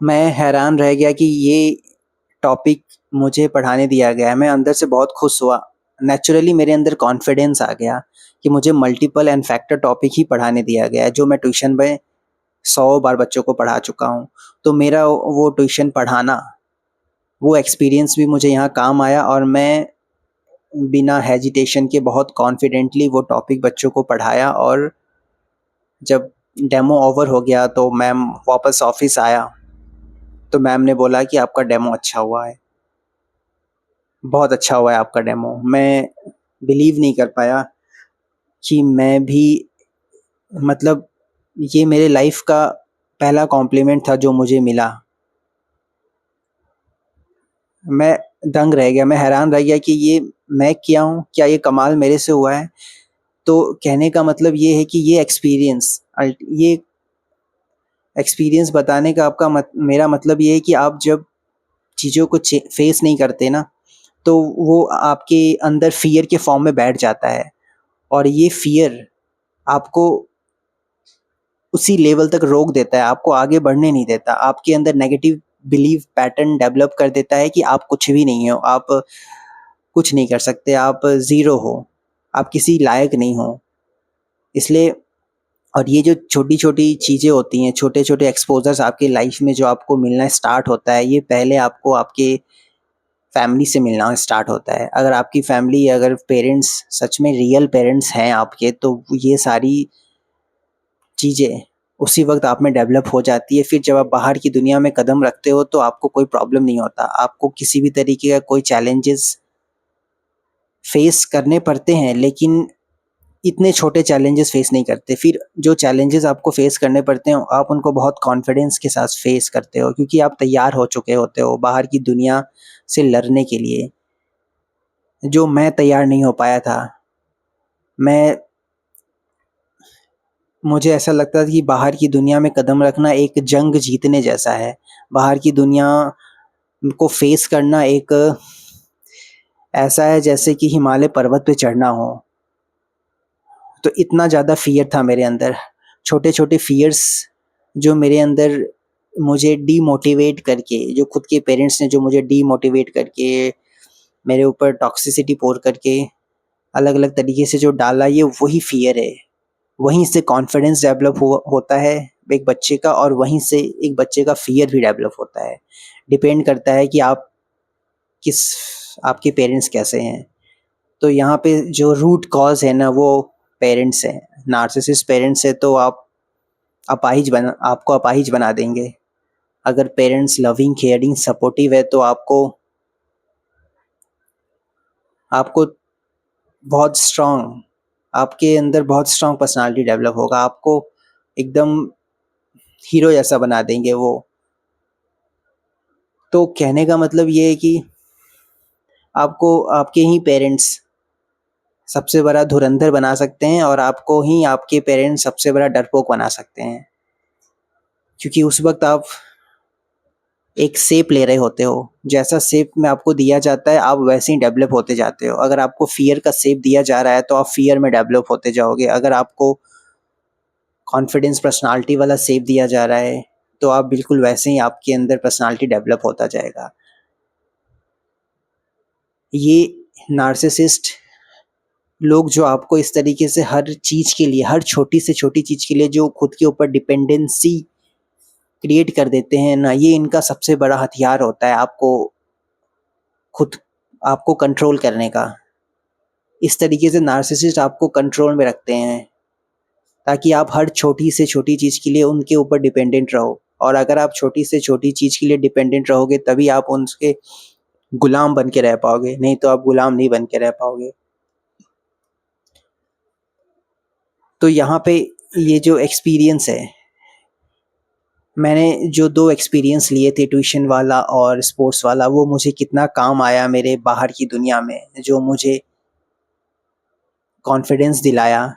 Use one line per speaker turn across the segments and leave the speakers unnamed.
मैं हैरान रह गया कि ये टॉपिक मुझे पढ़ाने दिया गया है। मैं अंदर से बहुत खुश हुआ। नेचुरली मेरे अंदर कॉन्फिडेंस आ गया कि मुझे मल्टीपल एंड फैक्टर टॉपिक ही पढ़ाने दिया गया है, जो मैं ट्यूशन में 100 बार बच्चों को पढ़ा चुका हूँ। तो मेरा वो ट्यूशन पढ़ाना, वो एक्सपीरियंस भी मुझे यहाँ काम आया और मैं बिना हेजिटेशन के बहुत कॉन्फिडेंटली वो टॉपिक बच्चों को पढ़ाया। और जब डेमो ओवर हो गया तो मैम वापस ऑफिस आया तो मैम ने बोला कि आपका डेमो अच्छा हुआ है, बहुत अच्छा हुआ है आपका डेमो। मैं बिलीव नहीं कर पाया कि मैं भी, मतलब ये मेरे लाइफ का पहला कॉम्प्लीमेंट था जो मुझे मिला। मैं दंग रह गया, मैं हैरान रह गया कि ये मैं किया हूँ, क्या ये कमाल मेरे से हुआ है। तो कहने का मतलब ये है कि ये एक्सपीरियंस बताने का मेरा मतलब ये है कि आप जब चीज़ों को फेस नहीं करते ना, तो वो आपके अंदर फ़ियर के फॉर्म में बैठ जाता है। और ये फ़ियर आपको उसी लेवल तक रोक देता है, आपको आगे बढ़ने नहीं देता। आपके अंदर नेगेटिव बिलीफ पैटर्न डेवलप कर देता है कि आप कुछ भी नहीं हो, आप कुछ नहीं कर सकते, आप ज़ीरो हो, आप किसी लायक नहीं हो। इसलिए, और ये जो छोटी-छोटी चीज़ें होती हैं, छोटे-छोटे एक्सपोज़र्स आपकी लाइफ़ में जो आपको मिलना स्टार्ट होता है, ये पहले आपको आपके फैमिली से मिलना स्टार्ट होता है। अगर आपकी फैमिली, अगर पेरेंट्स सच में रियल पेरेंट्स हैं आपके, तो ये सारी चीज़ें उसी वक़्त आप में डेवलप हो जाती है। फिर जब आप बाहर की दुनिया में कदम रखते हो तो आपको कोई प्रॉब्लम नहीं होता। आपको किसी भी तरीके का कोई चैलेंजेस फेस करने पड़ते हैं, लेकिन इतने छोटे चैलेंजेस फेस नहीं करते। फिर जो चैलेंजेस आपको फेस करने पड़ते हैं, आप उनको बहुत कॉन्फिडेंस के साथ फेस करते हो, क्योंकि आप तैयार हो चुके होते हो बाहर की दुनिया से लड़ने के लिए, जो मैं तैयार नहीं हो पाया था। मैं मुझे ऐसा लगता था कि बाहर की दुनिया में कदम रखना एक जंग जीतने जैसा है। बाहर की दुनिया को फेस करना एक ऐसा है जैसे कि हिमालय पर्वत पे चढ़ना हो। तो इतना ज़्यादा फ़ियर था मेरे अंदर। छोटे-छोटे फ़ियर्स जो मेरे अंदर मुझे डीमोटिवेट करके, जो खुद के पेरेंट्स ने जो मुझे डीमोटिवेट करके, मेरे ऊपर टॉक्सिसिटी पोर करके, अलग-अलग तरीके से जो डाला, ये वही फ़ियर है। वहीं से कॉन्फिडेंस डेवलप होता है एक बच्चे का, और वहीं से एक बच्चे का फ़ियर भी डेवलप होता है। डिपेंड करता है कि आप किस आपके पेरेंट्स कैसे हैं। तो यहाँ पे जो रूट कॉज़ है ना, वो पेरेंट्स हैं। नार्सिसिस्ट पेरेंट्स है तो आपको अपाहिज बना देंगे। अगर पेरेंट्स लविंग, केयरिंग, सपोर्टिव है तो आपको आपको बहुत स्ट्रॉन्ग आपके अंदर बहुत स्ट्रॉन्ग पर्सनैलिटी डेवलप होगा। आपको एकदम हीरो जैसा बना देंगे वो। तो कहने का मतलब ये है कि आपको आपके ही पेरेंट्स सबसे बड़ा धुरंधर बना सकते हैं, और आपको ही आपके पेरेंट्स सबसे बड़ा डरपोक बना सकते हैं। क्योंकि उस वक़्त आप एक शेप ले रहे होते हो। जैसा शेप में आपको दिया जाता है, आप वैसे ही डेवलप होते जाते हो। अगर आपको फ़ियर का शेप दिया जा रहा है, तो आप फ़ियर में डेवलप होते जाओगे। अगर आपको कॉन्फिडेंस पर्सनैलिटी वाला शेप दिया जा रहा है, तो आप बिल्कुल वैसे ही आपके अंदर पर्सनैलिटी डेवलप होता जाएगा। ये नार्सिसिस्ट लोग जो आपको इस तरीके से हर चीज़ के लिए, हर छोटी से छोटी चीज़ के लिए जो खुद के ऊपर डिपेंडेंसी क्रिएट कर देते हैं ना, ये इनका सबसे बड़ा हथियार होता है खुद आपको कंट्रोल करने का। इस तरीके से नार्सिसिस्ट आपको कंट्रोल में रखते हैं, ताकि आप हर छोटी से छोटी चीज़ के लिए उनके ऊपर डिपेंडेंट रहो। और अगर आप छोटी से छोटी चीज़ के लिए डिपेंडेंट रहोगे, तभी आप उनके गुलाम बन के रह पाओगे, नहीं तो आप गुलाम नहीं बन के रह पाओगे। तो यहाँ पे ये जो एक्सपीरियंस है, मैंने जो 2 एक्सपीरियंस लिए थे, ट्यूशन वाला और स्पोर्ट्स वाला, वो मुझे कितना काम आया मेरे बाहर की दुनिया में, जो मुझे कॉन्फिडेंस दिलाया।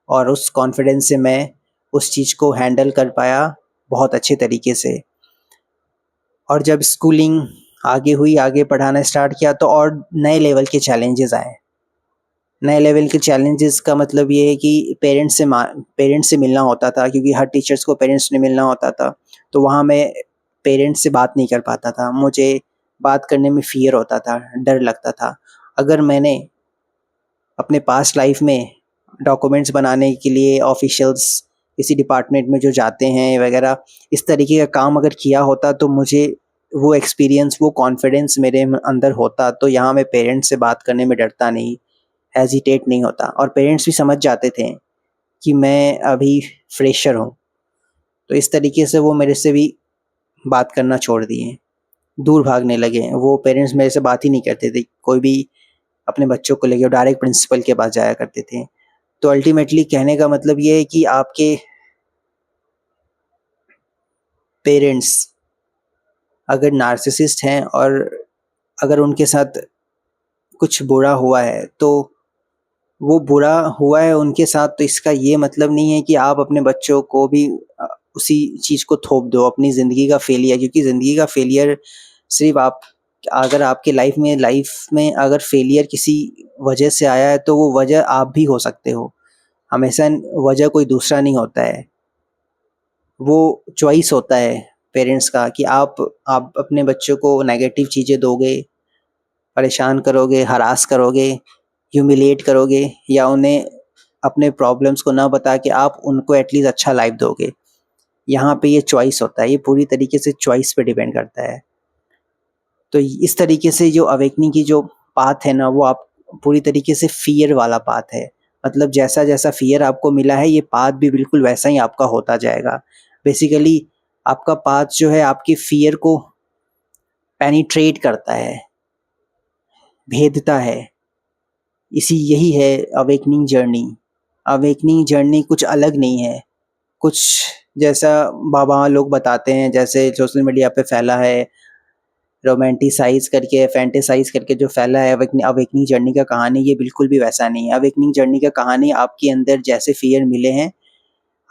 और उस कॉन्फिडेंस से मैं उस चीज़ को हैंडल कर पाया बहुत अच्छे तरीके से। और जब स्कूलिंग आगे हुई, आगे पढ़ाना स्टार्ट किया, तो और नए लेवल के चैलेंजेस आए। नए लेवल के चैलेंजेस का मतलब ये है कि पेरेंट्स से मिलना होता था, क्योंकि हर टीचर्स को पेरेंट्स से मिलना होता था। तो वहाँ मैं पेरेंट्स से बात नहीं कर पाता था, मुझे बात करने में फ़ियर होता था, डर लगता था। अगर मैंने अपने पास्ट लाइफ़ में डॉक्यूमेंट्स बनाने के लिए ऑफ़िशियल्स किसी डिपार्टमेंट में जो जाते हैं वग़ैरह, इस तरीके का काम अगर किया होता तो मुझे वो एक्सपीरियंस, वो कॉन्फिडेंस मेरे अंदर होता, तो यहाँ मैं पेरेंट्स से बात करने में डरता नहीं, हेज़िटेट नहीं होता, और पेरेंट्स भी समझ जाते थे कि मैं अभी फ्रेशर हूँ। तो इस तरीके से वो मेरे से भी बात करना छोड़ दिए, दूर भागने लगे। वो पेरेंट्स मेरे से बात ही नहीं करते थे, कोई भी अपने बच्चों को लेके डायरेक्ट प्रिंसिपल के पास जाया करते थे। तो अल्टीमेटली कहने का मतलब ये है कि आपके पेरेंट्स अगर नार्सिसिस्ट हैं और अगर उनके साथ कुछ बुरा हुआ है, तो वो बुरा हुआ है उनके साथ, तो इसका ये मतलब नहीं है कि आप अपने बच्चों को भी उसी चीज़ को थोप दो, अपनी ज़िंदगी का फेलियर, क्योंकि ज़िंदगी का फेलियर सिर्फ आप, अगर आपके लाइफ में अगर फेलियर किसी वजह से आया है, तो वो वजह आप भी हो सकते हो। हमेशा वजह कोई दूसरा नहीं होता है, वो चॉइस होता है पेरेंट्स का कि आप अपने बच्चों को नेगेटिव चीज़ें दोगे, परेशान करोगे, हरास करोगे, ह्यूमिलिएट करोगे, या उन्हें अपने प्रॉब्लम्स को ना बता के आप उनको एटलीस्ट अच्छा लाइफ दोगे। यहाँ पे ये चॉइस होता है, ये पूरी तरीके से चॉइस पे डिपेंड करता है। तो इस तरीके से जो अवेकनिंग की जो पाथ है ना, वो आप पूरी तरीके से फ़ियर वाला पाथ है। मतलब जैसा-जैसा फ़ियर आपको मिला है, ये पाथ भी बिल्कुल वैसा ही आपका होता जाएगा। बेसिकली आपका पाथ जो है आपके फ़ियर को पेनिट्रेट करता है, भेदता है। यही है अवेकनिंग जर्नी। अवेकनिंग जर्नी कुछ अलग नहीं है, कुछ जैसा बाबा लोग बताते हैं, जैसे सोशल मीडिया पे फैला है, रोमांटिसाइज़ करके, फैंटेसाइज़ करके जो फैला है अवेकनिंग जर्नी का कहानी, ये बिल्कुल भी वैसा नहीं है। अवेकनिंग जर्नी का कहानी आपके अंदर जैसे फ़ियर मिले हैं,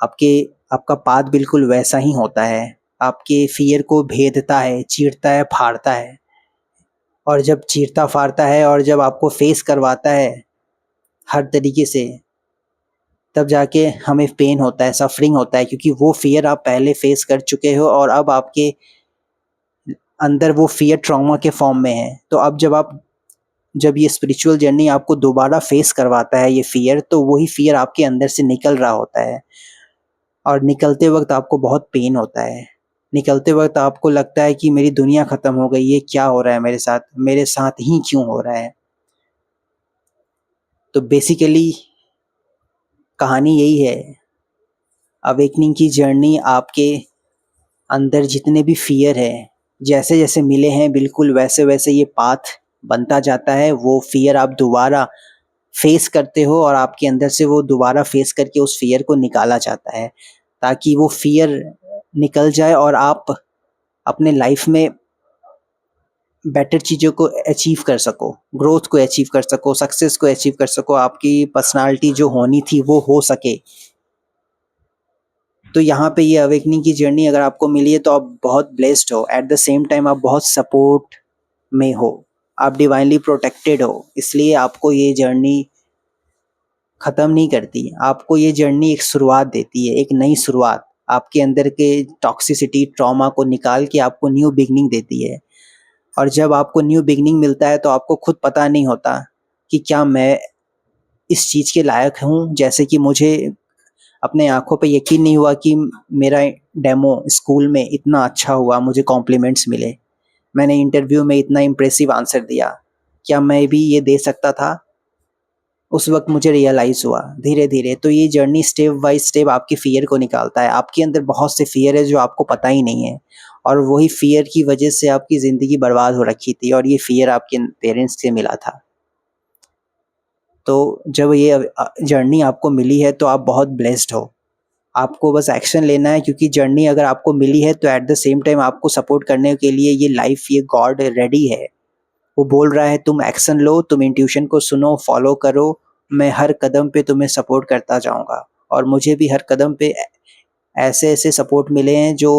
आपके आपका पाथ बिल्कुल वैसा ही होता है। आपके फ़ियर को भेदता है, चीरता है, फाड़ता है, और जब चीरता-फाड़ता है और जब आपको फ़ेस करवाता है हर तरीके से, तब जाके हमें पेन होता है, सफ़रिंग होता है, क्योंकि वो फ़ियर आप पहले फ़ेस कर चुके हो और अब आपके अंदर वो फ़ियर ट्रॉमा के फ़ॉर्म में है। तो अब जब ये स्पिरिचुअल जर्नी आपको दोबारा फ़ेस करवाता है ये फ़ियर, तो वही फ़ियर आपके अंदर से निकल रहा होता है, और निकलते वक़्त आपको बहुत पेन होता है। निकलते वक़्त आपको लगता है कि मेरी दुनिया ख़त्म हो गई, ये क्या हो रहा है मेरे साथ? मेरे साथ ही क्यों हो रहा है? तो बेसिकली कहानी यही है। अवेकनिंग की जर्नी आपके अंदर जितने भी फ़ियर है, जैसे-जैसे मिले हैं बिल्कुल वैसे-वैसे ये पाथ बनता जाता है। वो फ़ियर आप दोबारा फ़ेस करते हो और आपके अंदर से वो दोबारा फ़ेस करके उस फ़ियर को निकाला जाता है, ताकि वो फ़ियर निकल जाए और आप अपने लाइफ़ में बेटर चीज़ों को अचीव कर सको, ग्रोथ को अचीव कर सको, सक्सेस को अचीव कर सको, आपकी पर्सनैलिटी जो होनी थी वो हो सके। तो यहाँ पे ये अवेकनिंग की जर्नी अगर आपको मिली है, तो आप बहुत ब्लेस्ड हो। एट द सेम टाइम आप बहुत सपोर्ट में हो, आप डिवाइनली प्रोटेक्टेड हो, इसलिए आपको ये जर्नी ख़त्म नहीं करती। आपको ये जर्नी एक शुरुआत देती है, एक नई शुरुआत। आपके अंदर के टॉक्सिसिटी, ट्रॉमा को निकाल के आपको न्यू बिगिनिंग देती है। और जब आपको न्यू बिगिनिंग मिलता है, तो आपको खुद पता नहीं होता कि क्या मैं इस चीज़ के लायक हूँ। जैसे कि मुझे अपने आँखों पे यकीन नहीं हुआ कि मेरा डेमो स्कूल में इतना अच्छा हुआ, मुझे कॉम्प्लीमेंट्स मिले। मैंने इंटरव्यू में इतना इम्प्रेसिव आंसर दिया, क्या मैं भी ये दे सकता था? उस वक़्त मुझे रियलाइज़ हुआ धीरे-धीरे। तो ये जर्नी स्टेप बाय स्टेप आपके फ़ियर को निकालता है। आपके अंदर बहुत से फ़ियर है जो आपको पता ही नहीं है, और वही फ़ियर की वजह से आपकी ज़िंदगी बर्बाद हो रखी थी, और ये फ़ियर आपके पेरेंट्स से मिला था। तो जब ये जर्नी आपको मिली है, तो आप बहुत ब्लेस्ड हो। आपको बस एक्शन लेना है, क्योंकि जर्नी अगर आपको मिली है, तो एट द सेम टाइम आपको सपोर्ट करने के लिए ये लाइफ, ये गॉड रेडी है। वो बोल रहा है तुम एक्शन लो, तुम इंट्यूशन को सुनो, फॉलो करो, मैं हर कदम पे तुम्हें सपोर्ट करता जाऊँगा। और मुझे भी हर कदम पे ऐसे-ऐसे सपोर्ट मिले हैं जो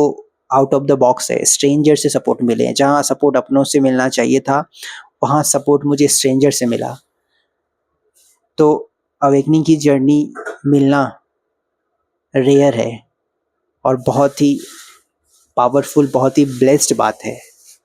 आउट ऑफ द बॉक्स है, स्ट्रेंजर से सपोर्ट मिले हैं। जहाँ सपोर्ट अपनों से मिलना चाहिए था, वहाँ सपोर्ट मुझे स्ट्रेंजर से मिला। तो अवेकनिंग की जर्नी मिलना रेयर है, और बहुत ही पावरफुल, बहुत ही ब्लेस्ड बात है।